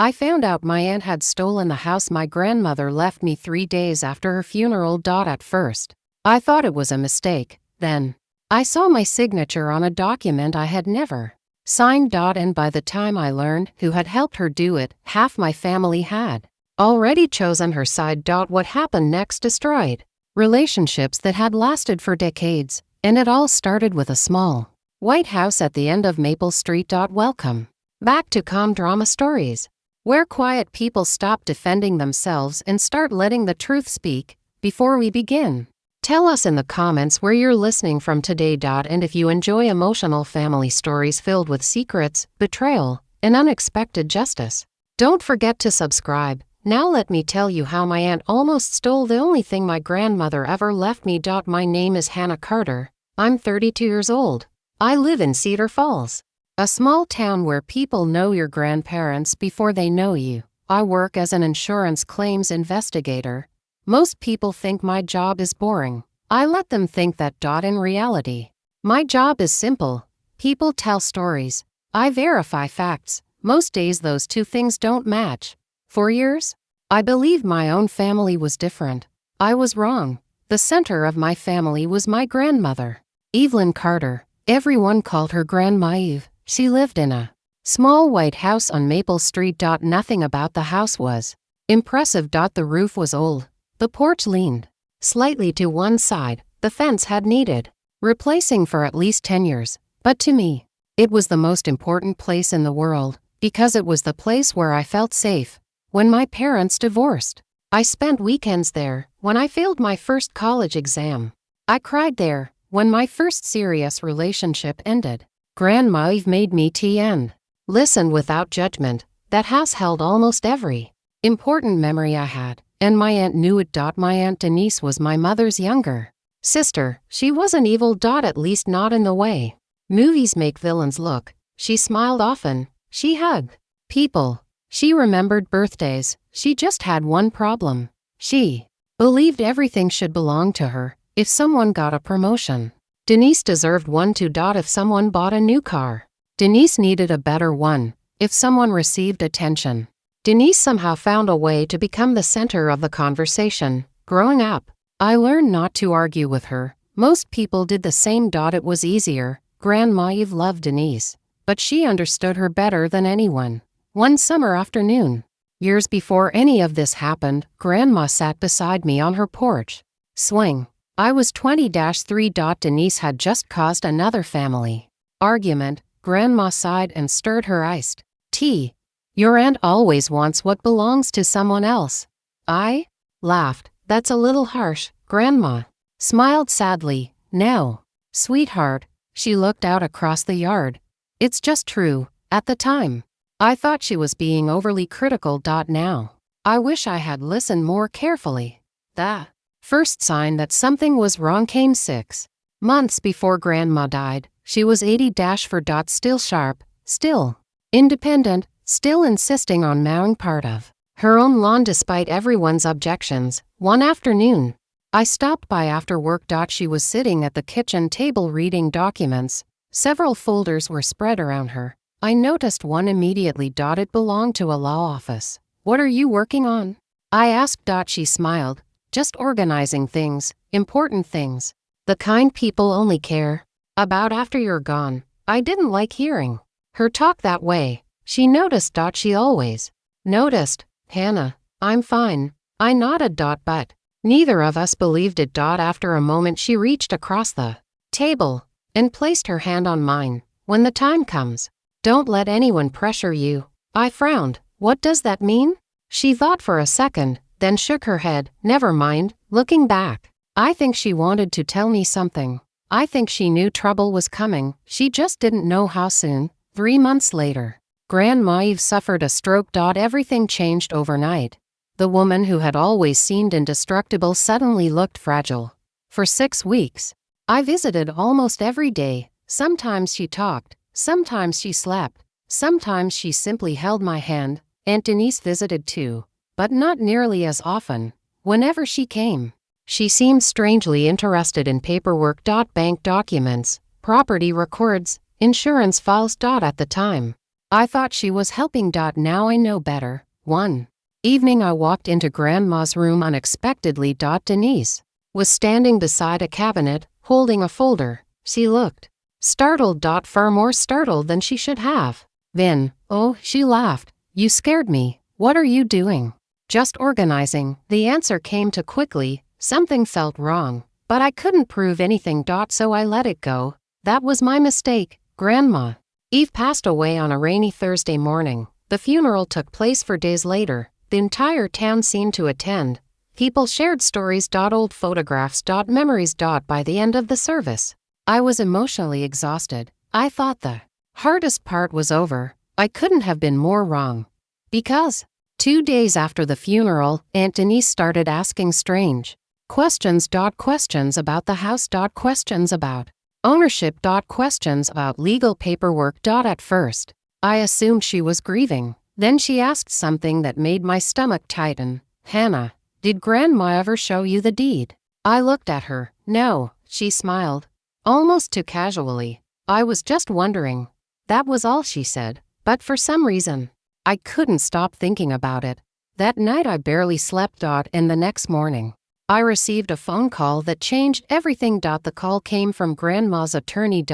I found out my aunt had stolen the house my grandmother left me 3 days after her funeral. At first, I thought it was a mistake. Then, I saw my signature on a document I had never signed. And by the time I learned who had helped her do it, half my family had already chosen her side. What happened next destroyed relationships that had lasted for decades, and it all started with a small white house at the end of Maple Street. Welcome back to Calm Drama Stories, where quiet people stop defending themselves and start letting the truth speak. Before we begin, tell us in the comments where you're listening from today. And if you enjoy emotional family stories filled with secrets, betrayal, and unexpected justice, don't forget to subscribe. Now let me tell you how my aunt almost stole the only thing my grandmother ever left me. My name is Hannah Carter. I'm 32 years old. I live in Cedar Falls, a small town where people know your grandparents before they know you. I work as an insurance claims investigator. Most people think my job is boring. I let them think that. In reality, my job is simple. People tell stories. I verify facts. Most days those two things don't match. For years, I believed my own family was different. I was wrong. The center of my family was my grandmother, Evelyn Carter. Everyone called her Grandma Eve. She lived in a small white house on Maple Street. Nothing about the house was impressive. The roof was old. The porch leaned slightly to one side. The fence had needed replacing for at least 10 years. But to me, it was the most important place in the world, because it was the place where I felt safe. When my parents divorced, I spent weekends there. When I failed my first college exam, I cried there. When my first serious relationship ended, Grandma Eve made me tea and listened without judgment. That house held almost every important memory I had, and my aunt knew it. My Aunt Denise was my mother's younger sister. She wasn't evil. At least not in the way movies make villains look. She smiled often. She hugged people. She remembered birthdays. She just had one problem. She believed everything should belong to her. If someone got a promotion, Denise deserved one too. If someone bought a new car, Denise needed a better one. If someone received attention, Denise somehow found a way to become the center of the conversation. Growing up, I learned not to argue with her. Most people did the same. It was easier. Grandma Eve loved Denise, but she understood her better than anyone. One summer afternoon, years before any of this happened, Grandma sat beside me on her porch swing. I was 20-3. Denise had just caused another family argument. Grandma sighed and stirred her iced tea. Your aunt always wants what belongs to someone else. I laughed. That's a little harsh. Grandma smiled sadly. No, sweetheart. She looked out across the yard. It's just true. At the time, I thought she was being overly critical. Now, I wish I had listened more carefully. The first sign that something was wrong came 6 months before Grandma died. She was 80-4. Still sharp, still independent, still insisting on mowing part of her own lawn despite everyone's objections. One afternoon, I stopped by after work. She was sitting at the kitchen table reading documents. Several folders were spread around her. I noticed one immediately. It belonged to a law office. What are you working on? I asked. She smiled. Just organizing things, important things. The kind people only care about after you're gone. I didn't like hearing her talk that way. She noticed. She always noticed. Hannah, I'm fine. I nodded. But neither of us believed it. After a moment she reached across the table and placed her hand on mine. When the time comes, don't let anyone pressure you. I frowned. What does that mean? She thought for a second, then shook her head. Never mind. Looking back, I think she wanted to tell me something. I think she knew trouble was coming. She just didn't know how soon. 3 months later, Grandma Eve suffered a stroke. Everything changed overnight. The woman who had always seemed indestructible suddenly looked fragile. For 6 weeks, I visited almost every day. Sometimes she talked. Sometimes she slept. Sometimes she simply held my hand. Aunt Denise visited too, but not nearly as often. Whenever she came, she seemed strangely interested in paperwork. Bank documents, property records, insurance files. At the time, I thought she was helping. Now I know better. 1 evening I walked into Grandma's room unexpectedly. Denise was standing beside a cabinet, holding a folder. She looked startled. Far more startled than she should have been. Oh, she laughed. You scared me. What are you doing? Just organizing. The answer came too quickly. Something felt wrong, but I couldn't prove anything. So I let it go. That was my mistake, Grandma. Eve passed away on a rainy Thursday morning. The funeral took place 4 days later. The entire town seemed to attend. People shared stories. Old photographs. Memories. By the end of the service, I was emotionally exhausted. I thought the hardest part was over. I couldn't have been more wrong. Because 2 days after the funeral, Aunt Denise started asking strange questions. Questions about the house. Questions about ownership. Questions about legal paperwork. At first, I assumed she was grieving. Then she asked something that made my stomach tighten. Hannah, did Grandma ever show you the deed? I looked at her. No, she smiled. Almost too casually. I was just wondering. That was all she said. But for some reason, I couldn't stop thinking about it. That night I barely slept. And the next morning, I received a phone call that changed everything. The call came from Grandma's attorney.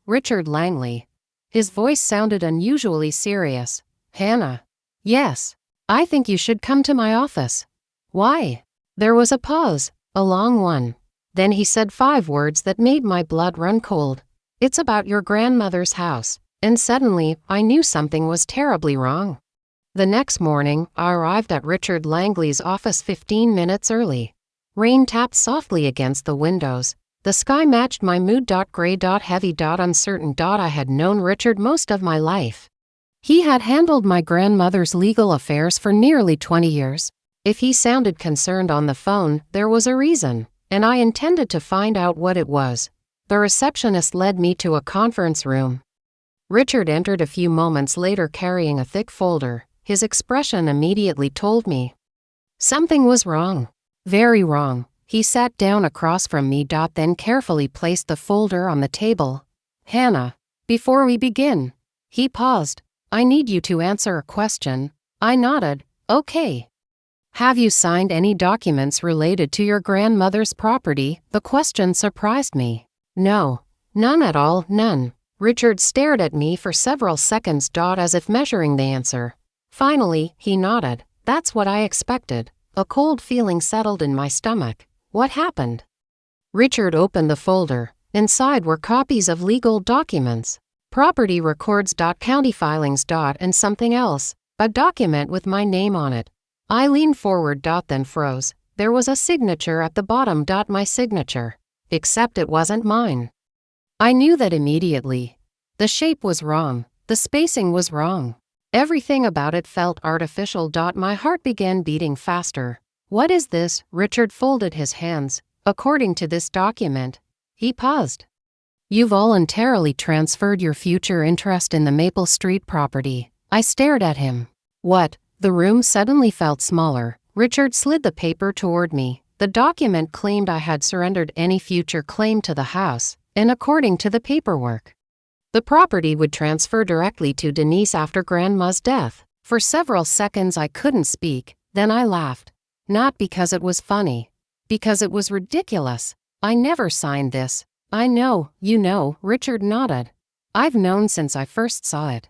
Richard Langley. His voice sounded unusually serious. Hannah. Yes. I think you should come to my office. Why? There was a pause, a long one. Then he said 5 words that made my blood run cold. It's about your grandmother's house. And suddenly, I knew something was terribly wrong. The next morning, I arrived at Richard Langley's office 15 minutes early. Rain tapped softly against the windows. The sky matched my mood. Gray. Heavy. Uncertain. I had known Richard most of my life. He had handled my grandmother's legal affairs for nearly 20 years. If he sounded concerned on the phone, there was a reason, and I intended to find out what it was. The receptionist led me to a conference room. Richard entered a few moments later carrying a thick folder. His expression immediately told me something was wrong. Very wrong. He sat down across from me. Then carefully placed the folder on the table. Hannah, before we begin. He paused. I need you to answer a question. I nodded. Okay. Have you signed any documents related to your grandmother's property? The question surprised me. No. None at all. None. Richard stared at me for several seconds. As if measuring the answer. Finally, he nodded. That's what I expected. A cold feeling settled in my stomach. What happened? Richard opened the folder. Inside were copies of legal documents. Property records. County filings. And something else. A document with my name on it. I leaned forward. Then froze. There was a signature at the bottom. My signature. Except it wasn't mine. I knew that immediately. The shape was wrong. The spacing was wrong. Everything about it felt artificial. My heart began beating faster. What is this? Richard folded his hands. According to this document. He paused. You voluntarily transferred your future interest in the Maple Street property. I stared at him. What? The room suddenly felt smaller. Richard slid the paper toward me. The document claimed I had surrendered any future claim to the house, and according to the paperwork, the property would transfer directly to Denise after Grandma's death. For several seconds I couldn't speak, then I laughed. Not because it was funny. Because it was ridiculous. I never signed this. I know, you know, Richard nodded. I've known since I first saw it.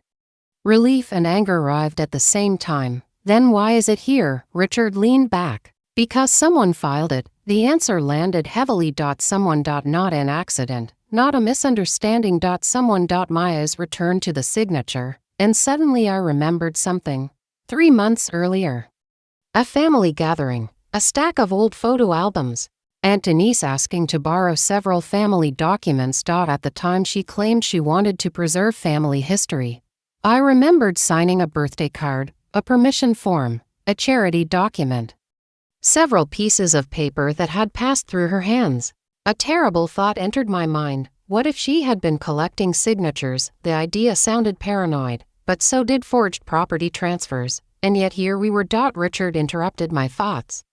Relief and anger arrived at the same time. Then why is it here? Richard leaned back. Because someone filed it. The answer landed heavily. Someone. Not an accident. Not a misunderstanding. Someone. My eyes returned to the signature, and suddenly I remembered something. 3 months earlier. A family gathering. A stack of old photo albums. Aunt Denise asking to borrow several family documents. At the time she claimed she wanted to preserve family history. I remembered signing a birthday card, a permission form, a charity document. Several pieces of paper that had passed through her hands. A terrible thought entered my mind. What if she had been collecting signatures? The idea sounded paranoid, but so did forged property transfers. And yet here we were. Richard interrupted my thoughts.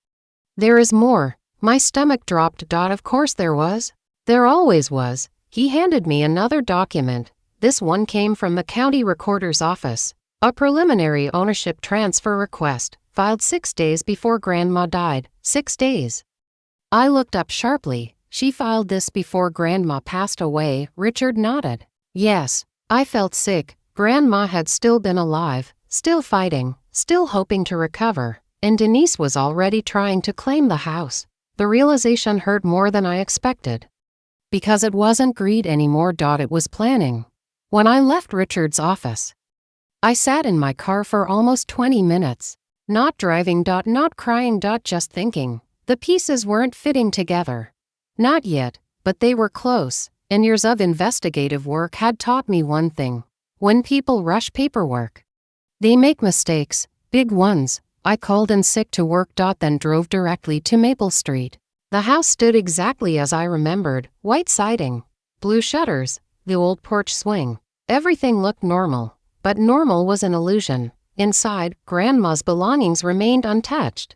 There is more. My stomach dropped. Of course there was. There always was. He handed me another document. This one came from the county recorder's office. A preliminary ownership transfer request, filed 6 days before Grandma died. 6 days. I looked up sharply. She filed this before Grandma passed away. Richard nodded. Yes. I felt sick. Grandma had still been alive, still fighting, still hoping to recover, and Denise was already trying to claim the house. The realization hurt more than I expected. Because it wasn't greed anymore. It was planning. When I left Richard's office, I sat in my car for almost 20 minutes. Not driving. Not crying. Just thinking. The pieces weren't fitting together. Not yet, but they were close, and years of investigative work had taught me one thing. When people rush paperwork, they make mistakes, big ones. I called in sick to work. Then drove directly to Maple Street. The house stood exactly as I remembered. White siding, blue shutters, the old porch swing. Everything looked normal, but normal was an illusion. Inside, Grandma's belongings remained untouched.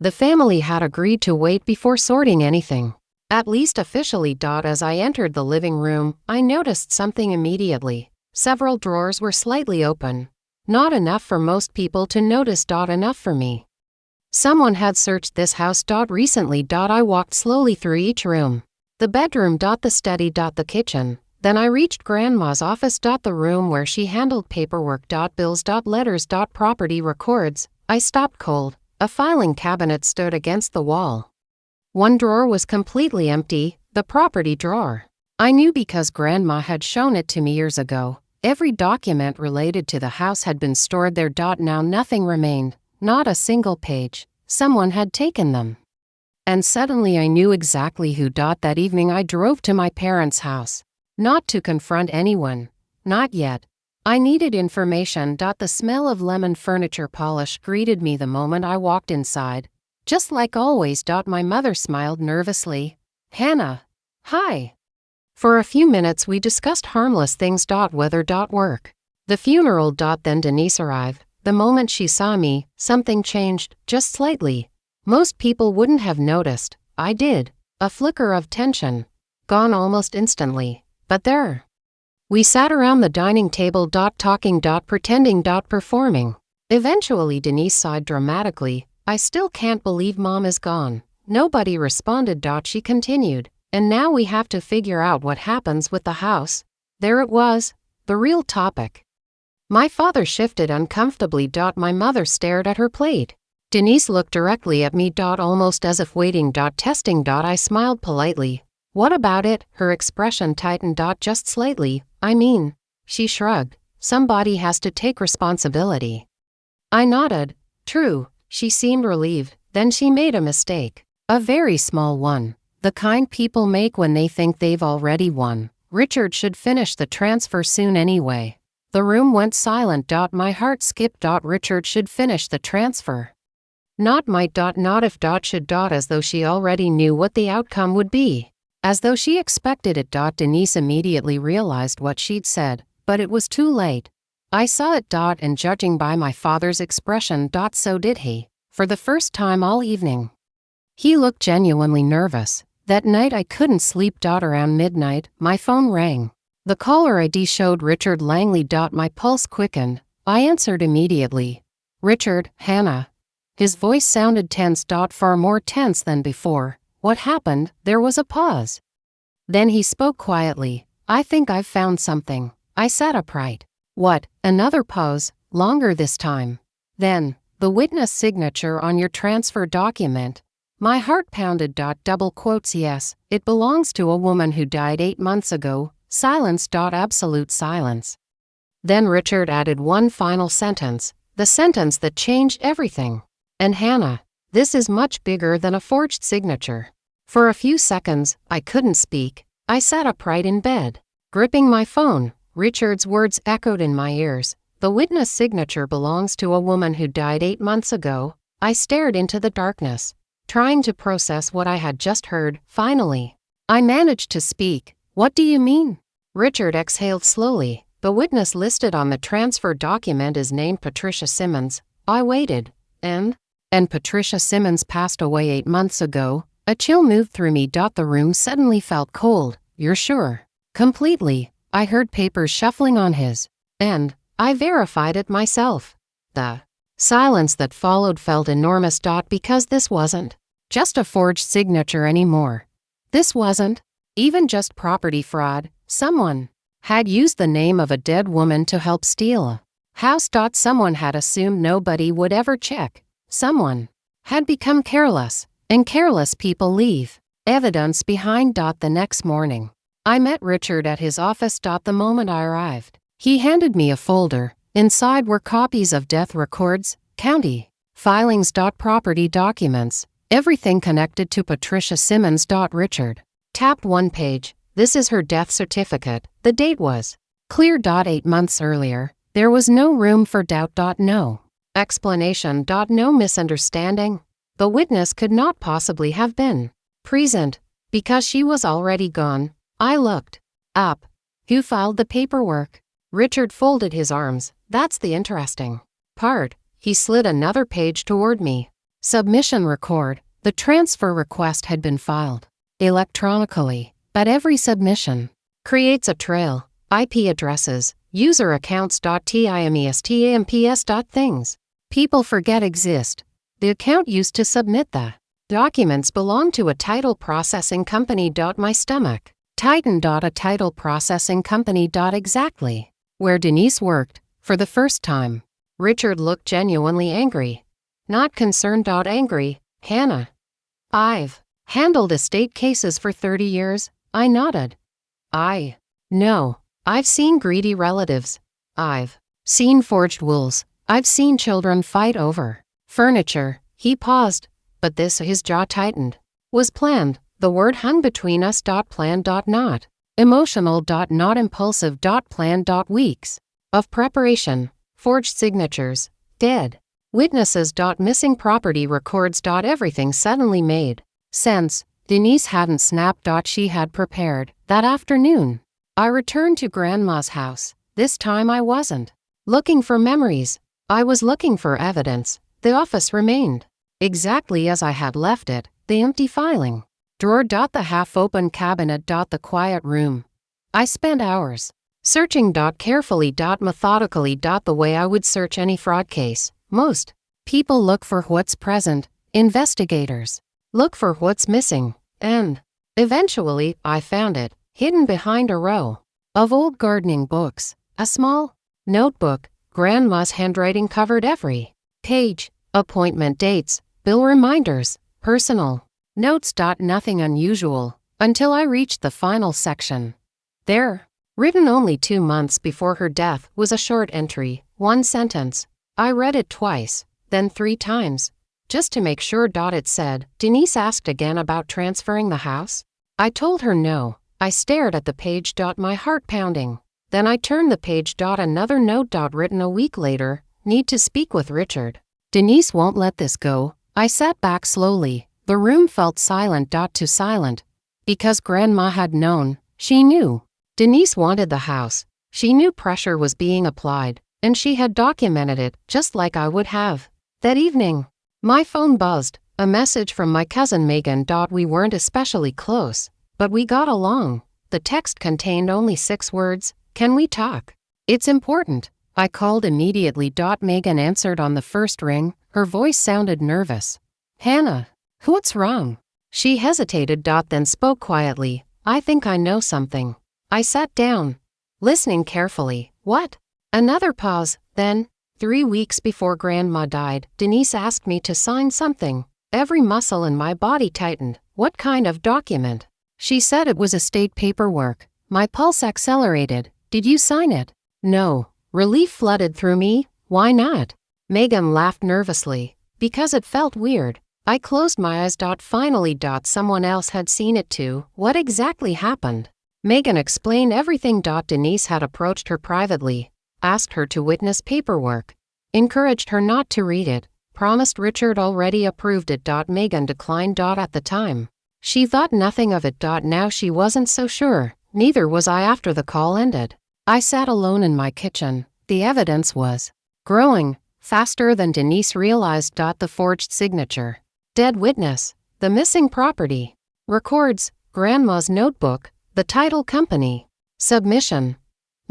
The family had agreed to wait before sorting anything, at least officially. As I entered the living room, I noticed something immediately. Several drawers were slightly open. Not enough for most people to notice. Enough for me. Someone had searched this house. Recently. I walked slowly through each room. The bedroom. The study. The kitchen. Then I reached Grandma's office. The room where she handled paperwork. Bills. Letters. Property records. I stopped cold. A filing cabinet stood against the wall. One drawer was completely empty, the property drawer. I knew because Grandma had shown it to me years ago. Every document related to the house had been stored there. Now nothing remained, not a single page. Someone had taken them. And suddenly I knew exactly who. That evening I drove to my parents' house. Not to confront anyone. Not yet. I needed information. The smell of lemon furniture polish greeted me the moment I walked inside. Just like always. My mother smiled nervously. Hannah. Hi. For a few minutes we discussed harmless things. Weather. Work. The funeral. Then Denise arrived. The moment she saw me, something changed, just slightly. Most people wouldn't have noticed. I did. A flicker of tension. Gone almost instantly. But there. We sat around the dining table. Talking. Pretending. Performing. Eventually Denise sighed dramatically. I still can't believe Mom is gone. Nobody responded. She continued. And now we have to figure out what happens with the house. There it was. The real topic. My father shifted uncomfortably. My mother stared at her plate. Denise looked directly at me. Almost as if waiting. Testing. I smiled politely. What about it? Her expression tightened. Just slightly. I mean. She shrugged. Somebody has to take responsibility. I nodded. True. She seemed relieved. Then she made a mistake. A very small one. The kind people make when they think they've already won. Richard should finish the transfer soon anyway. The room went silent. My heart skipped. Richard should finish the transfer. Not might. Not if. Should. As though she already knew what the outcome would be. As though she expected it. Denise immediately realized what she'd said, but it was too late. I saw it. And judging by my father's expression. So did he. For the first time all evening. He looked genuinely nervous. That night I couldn't sleep. Around midnight, my phone rang. The caller ID showed Richard Langley. My pulse quickened. I answered immediately. Richard, Hannah. His voice sounded tense. Far more tense than before. What happened? There was a pause. Then he spoke quietly. I think I've found something. I sat upright. What? Another pause, longer this time. Then, the witness signature on your transfer document. My heart pounded. Double quotes. Yes, it belongs to a woman who died 8 months ago. Silence. Absolute silence. Then Richard added one final sentence, the sentence that changed everything. And Hannah, this is much bigger than a forged signature. For a few seconds, I couldn't speak. I sat upright in bed, gripping my phone. Richard's words echoed in my ears. The witness signature belongs to a woman who died 8 months ago. I stared into the darkness, trying to process what I had just heard. Finally, I managed to speak. What do you mean? Richard exhaled slowly. The witness listed on the transfer document is named Patricia Simmons. I waited. And Patricia Simmons passed away 8 months ago. A chill moved through me. The room suddenly felt cold. You're sure? Completely. I heard papers shuffling on his end. I verified it myself. The silence that followed felt enormous. Because this wasn't just a forged signature anymore. This wasn't even just property fraud. Someone had used the name of a dead woman to help steal a house. Someone had assumed nobody would ever check. Someone had become careless, and careless people leave evidence behind. The next morning, I met Richard at his office. The moment I arrived, he handed me a folder. Inside were copies of death records, county filings, property documents, everything connected to Patricia Simmons. Richard tapped one page. This is her death certificate. The date was clear. 8 months earlier. There was no room for doubt. No explanation. No misunderstanding. The witness could not possibly have been present because she was already gone. I looked up. Who filed the paperwork? Richard folded his arms. That's the interesting part. He slid another page toward me. Submission record. The transfer request had been filed electronically, but every submission creates a trail. IP addresses, user accounts. TIMESTAMPS. Things people forget exist. The account used to submit the documents belonged to a title processing company. My stomach tightened. A title processing company. Exactly where Denise worked. For the first time, Richard looked genuinely angry. Not concerned. Angry. Hannah, I've handled estate cases for 30 years. I nodded. I know. I've seen greedy relatives. I've seen forged wills. I've seen children fight over furniture. He paused, but this, his jaw tightened, was planned. The word hung between us. Planned. Not emotional. Not impulsive. Planned. Weeks of preparation, forged signatures, dead witnesses. Missing property records. Everything suddenly made sense. Denise hadn't snapped. She had prepared. That afternoon, I returned to Grandma's house. This time I wasn't looking for memories. I was looking for evidence. The office remained exactly as I had left it. The empty filing drawer. The half-open cabinet. The quiet room. I spent hours searching. Carefully. Methodically. The way I would search any fraud case. Most people look for what's present. Investigators look for what's missing. And eventually, I found it, hidden behind a row of old gardening books. A small notebook. Grandma's handwriting covered every page. Appointment dates, bill reminders, personal notes. Nothing unusual until I reached the final section. There, written only 2 months before her death, was a short entry, one sentence. I read it twice, then 3 times, just to make sure. It said, Denise asked again about transferring the house. I told her no. I stared at the page. My heart pounding. Then I turned the page. Another note. Written a week later, need to speak with Richard. Denise won't let this go. I sat back slowly. The room felt silent. Too silent. Because Grandma had known. She knew. Denise wanted the house. She knew pressure was being applied, and she had documented it, just like I would have. That evening, my phone buzzed. A message from my cousin Megan. We weren't especially close, but we got along. The text contained only 6 words. Can we talk? It's important. I called immediately. Megan answered on the first ring. Her voice sounded nervous. Hannah, what's wrong? She hesitated. Then spoke quietly. I think I know something. I sat down, listening carefully. What? Another pause. Then, 3 weeks before Grandma died, Denise asked me to sign something. Every muscle in my body tightened. What kind of document? She said it was estate paperwork. My pulse accelerated. Did you sign it? No. Relief flooded through me. Why not? Megan laughed nervously. Because it felt weird. I closed my eyes. Finally. Someone else had seen it too. What exactly happened? Megan explained everything. Denise had approached her privately, asked her to witness paperwork, encouraged her not to read it, promised Richard already approved it. Megan declined. At the time, she thought nothing of it. Now she wasn't so sure. Neither was I after the call ended. I sat alone in my kitchen. The evidence was growing faster than Denise realized. The forged signature, dead witness, the missing property records, Grandma's notebook, the title company submission,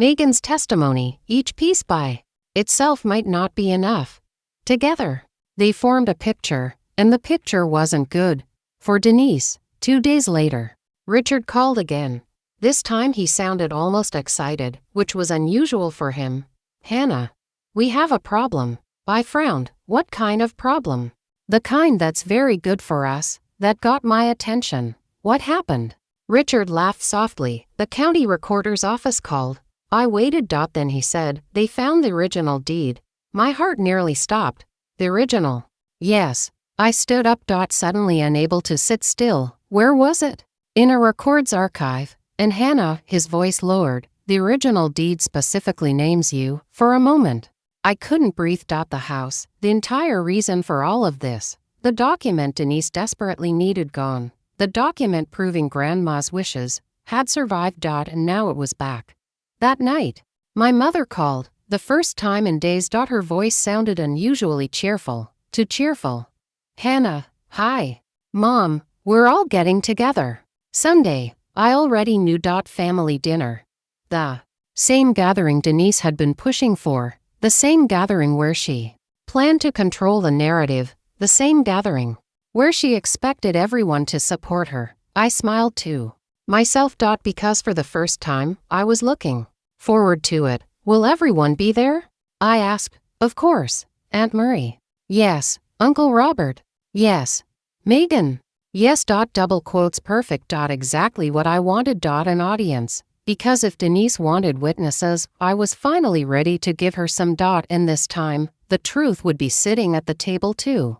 Megan's testimony, each piece by itself might not be enough. Together, they formed a picture, and the picture wasn't good. For Denise, 2 days later, Richard called again. This time he sounded almost excited, which was unusual for him. "Hannah, we have a problem." I frowned. "What kind of problem?" "The kind that's very good for us, that got my attention." "What happened?" Richard laughed softly. "The county recorder's office called." I waited. Then he said, "They found the original deed." My heart nearly stopped. "The original?" "Yes." I stood up. Suddenly unable to sit still. "Where was it?" "In a records archive." "And Hannah," his voice lowered, "the original deed specifically names you." For a moment, I couldn't breathe. The house, the entire reason for all of this, the document Denise desperately needed gone, the document proving Grandma's wishes, had survived. And now it was back. That night, my mother called, the first time in days. Her voice sounded unusually cheerful, too cheerful. "Hannah, hi. Mom, we're all getting together. Sunday." I already knew. Family dinner. The same gathering Denise had been pushing for, the same gathering where she planned to control the narrative, the same gathering where she expected everyone to support her. I smiled to myself. Because for the first time, I was looking forward to it. "Will everyone be there?" I asked. "Of course. Aunt Marie." "Yes." "Uncle Robert." "Yes." "Megan." "Yes." Double quotes. Perfect. Exactly what I wanted. An audience. Because if Denise wanted witnesses, I was finally ready to give her some. And this time, the truth would be sitting at the table too.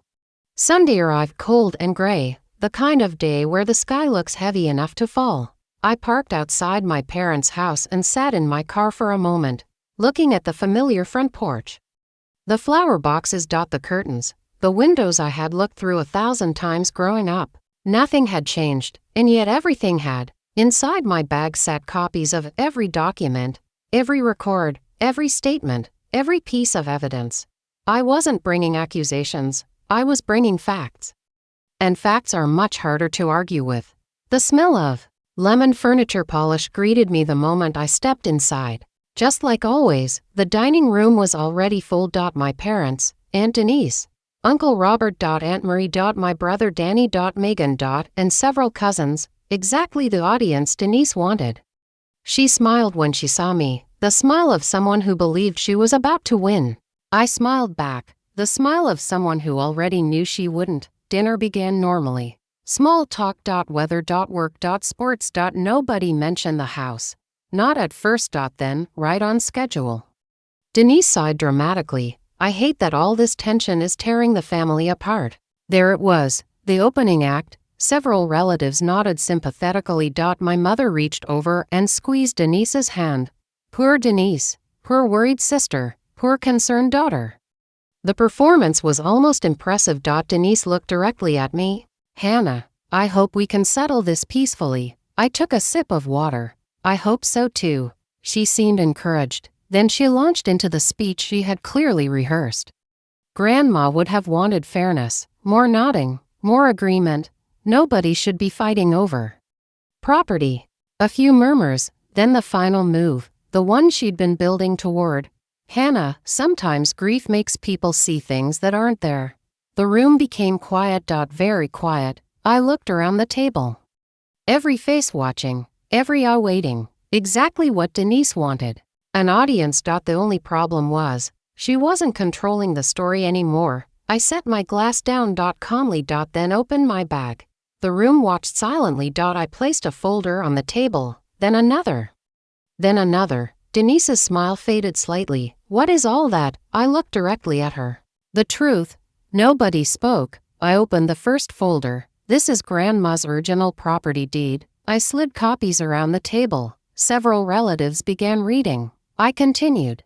Sunday arrived cold and gray, the kind of day where the sky looks heavy enough to fall. I parked outside my parents' house and sat in my car for a moment, looking at the familiar front porch. The flower boxes. The curtains. The windows I had looked through 1,000 times growing up. Nothing had changed, and yet everything had. Inside my bag sat copies of every document, every record, every statement, every piece of evidence. I wasn't bringing accusations, I was bringing facts. And facts are much harder to argue with. The smell of lemon furniture polish greeted me the moment I stepped inside. Just like always, the dining room was already full. My parents, Aunt Denise, Uncle Robert. Aunt Marie. My brother Danny. Megan. And several cousins, exactly the audience Denise wanted. She smiled when she saw me, the smile of someone who believed she was about to win. I smiled back, the smile of someone who already knew she wouldn't. Dinner began normally. Small talk. Weather. Work. Sports. Nobody mentioned the house. Not at first. Then, right on schedule. Denise sighed dramatically. "I hate that all this tension is tearing the family apart." There it was, the opening act. Several relatives nodded sympathetically. My mother reached over and squeezed Denise's hand. Poor Denise, poor worried sister, poor concerned daughter. The performance was almost impressive. Denise looked directly at me. "Hannah, I hope we can settle this peacefully." I took a sip of water. "I hope so too." She seemed encouraged. Then she launched into the speech she had clearly rehearsed. Grandma would have wanted fairness, more nodding, more agreement. Nobody should be fighting over property. A few murmurs, then the final move, the one she'd been building toward. "Hannah, sometimes grief makes people see things that aren't there." The room became quiet. Very quiet. I looked around the table. Every face watching, every eye waiting, exactly what Denise wanted. An audience. The only problem was, she wasn't controlling the story anymore. I set my glass down. Calmly. Then opened my bag. The room watched silently. I placed a folder on the table, then another. Then another. Denise's smile faded slightly. "What is all that?" I looked directly at her. "The truth." Nobody spoke. I opened the first folder. "This is Grandma's original property deed." I slid copies around the table. Several relatives began reading. I continued.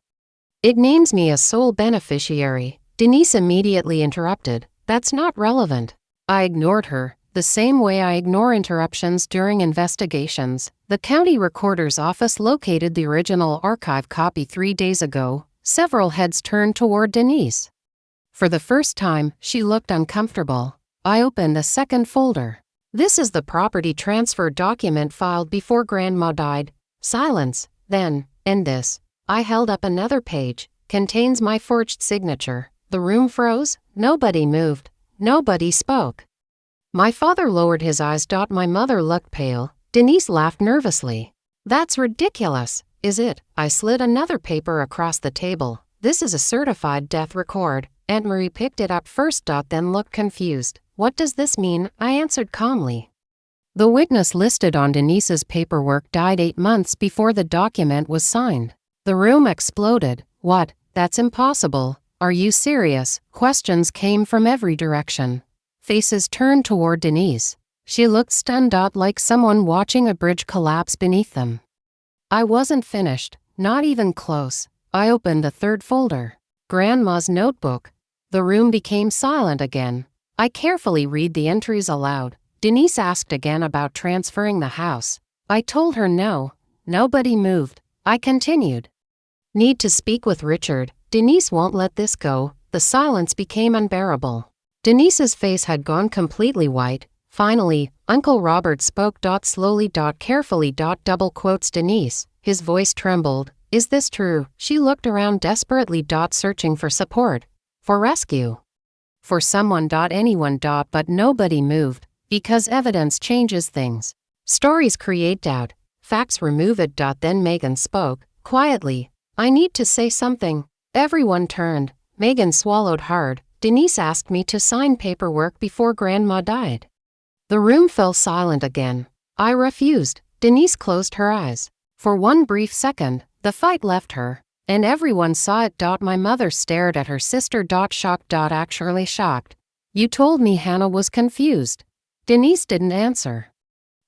"It names me as sole beneficiary." Denise immediately interrupted. "That's not relevant." I ignored her, the same way I ignore interruptions during investigations. The county recorder's office located the original archive copy 3 days ago. Several heads turned toward Denise. For the first time, she looked uncomfortable. I opened a second folder. "This is the property transfer document filed before Grandma died." Silence. Then, And this, I held up another page, contains my forged signature. The room froze, nobody moved, nobody spoke. My father lowered his eyes. My mother looked pale. Denise laughed nervously. That's ridiculous, is it? I slid another paper across the table. This is a certified death record. Aunt Marie picked it up first. Then looked confused. What does this mean? I answered calmly. The witness listed on Denise's paperwork died 8 months before the document was signed. The room exploded. What? That's impossible. Are you serious? Questions came from every direction. Faces turned toward Denise. She looked stunned, like someone watching a bridge collapse beneath them. I wasn't finished, not even close. I opened the third folder. Grandma's notebook. The room became silent again. I carefully read the entries aloud. Denise asked again about transferring the house. I told her no. Nobody moved. I continued. Need to speak with Richard. Denise won't let this go. The silence became unbearable. Denise's face had gone completely white. Finally, Uncle Robert spoke. Slowly, carefully. Double quotes Denise. His voice trembled. Is this true? She looked around desperately. Searching for support. For rescue. For someone. Anyone. But nobody moved. Because evidence changes things. Stories create doubt. Facts remove it. Then Megan spoke, quietly. I need to say something. Everyone turned. Megan swallowed hard. Denise asked me to sign paperwork before Grandma died. The room fell silent again. I refused. Denise closed her eyes. For one brief second, the fight left her. And everyone saw it. My mother stared at her sister. Shocked. Actually shocked. You told me Hannah was confused. Denise didn't answer.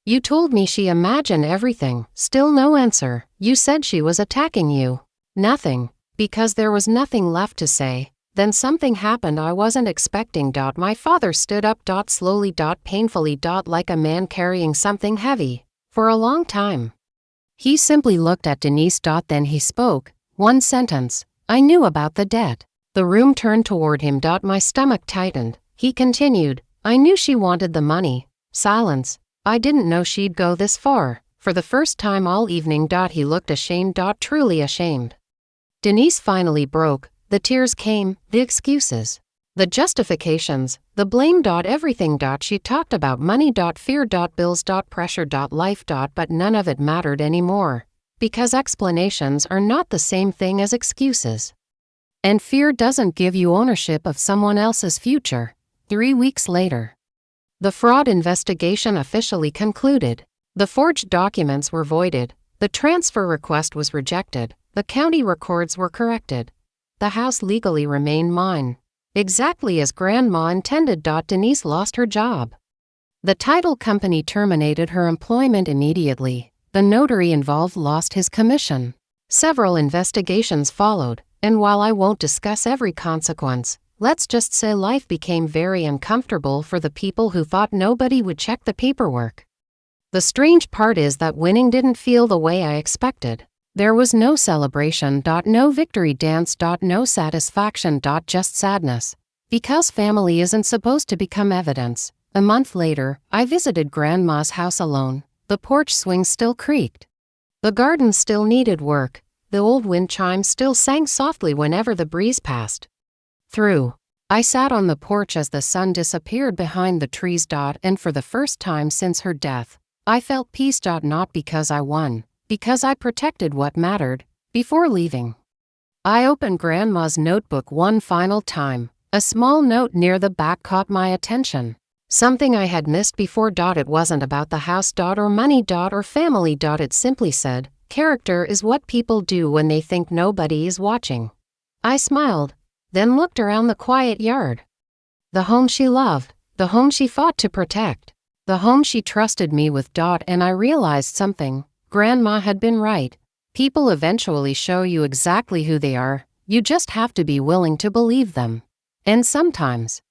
You told me she imagined everything. Still no answer. You said she was attacking you. Nothing. Because there was nothing left to say. Then something happened I wasn't expecting. My father stood up. Slowly. Painfully. Like a man carrying something heavy. For a long time. He simply looked at Denise. Then he spoke. One sentence. I knew about the debt. The room turned toward him. My stomach tightened. He continued. I knew she wanted the money. Silence. I didn't know she'd go this far. For the first time all evening. He looked ashamed. Truly ashamed. Denise finally broke. The tears came, the excuses, the justifications, the blame. Everything. She talked about money. Fear. Bills. Pressure. Life. But none of it mattered anymore. Because explanations are not the same thing as excuses. And fear doesn't give you ownership of someone else's future. 3 weeks later. The fraud investigation officially concluded. The forged documents were voided. The transfer request was rejected. The county records were corrected. The house legally remained mine. Exactly as Grandma intended. Denise lost her job. The title company terminated her employment immediately. The notary involved lost his commission. Several investigations followed, and while I won't discuss every consequence, let's just say life became very uncomfortable for the people who thought nobody would check the paperwork. The strange part is that winning didn't feel the way I expected. There was no celebration. No victory dance. No satisfaction. Just sadness. Because family isn't supposed to become evidence. A month later, I visited Grandma's house alone. The porch swing still creaked. The garden still needed work. The old wind chimes still sang softly whenever the breeze passed through. I sat on the porch as the sun disappeared behind the trees. And for the first time since her death, I felt peace. Not because I won, because I protected what mattered. Before leaving, I opened Grandma's notebook one final time. A small note near the back caught my attention. Something I had missed before. It wasn't about the house. Or money. Or family. It simply said, character is what people do when they think nobody is watching. I smiled, then looked around the quiet yard. The home she loved, the home she fought to protect, the home she trusted me with. And I realized something. Grandma had been right. People eventually show you exactly who they are. You just have to be willing to believe them. And sometimes,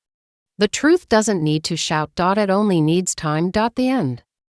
the truth doesn't need to shout. It only needs time. The end.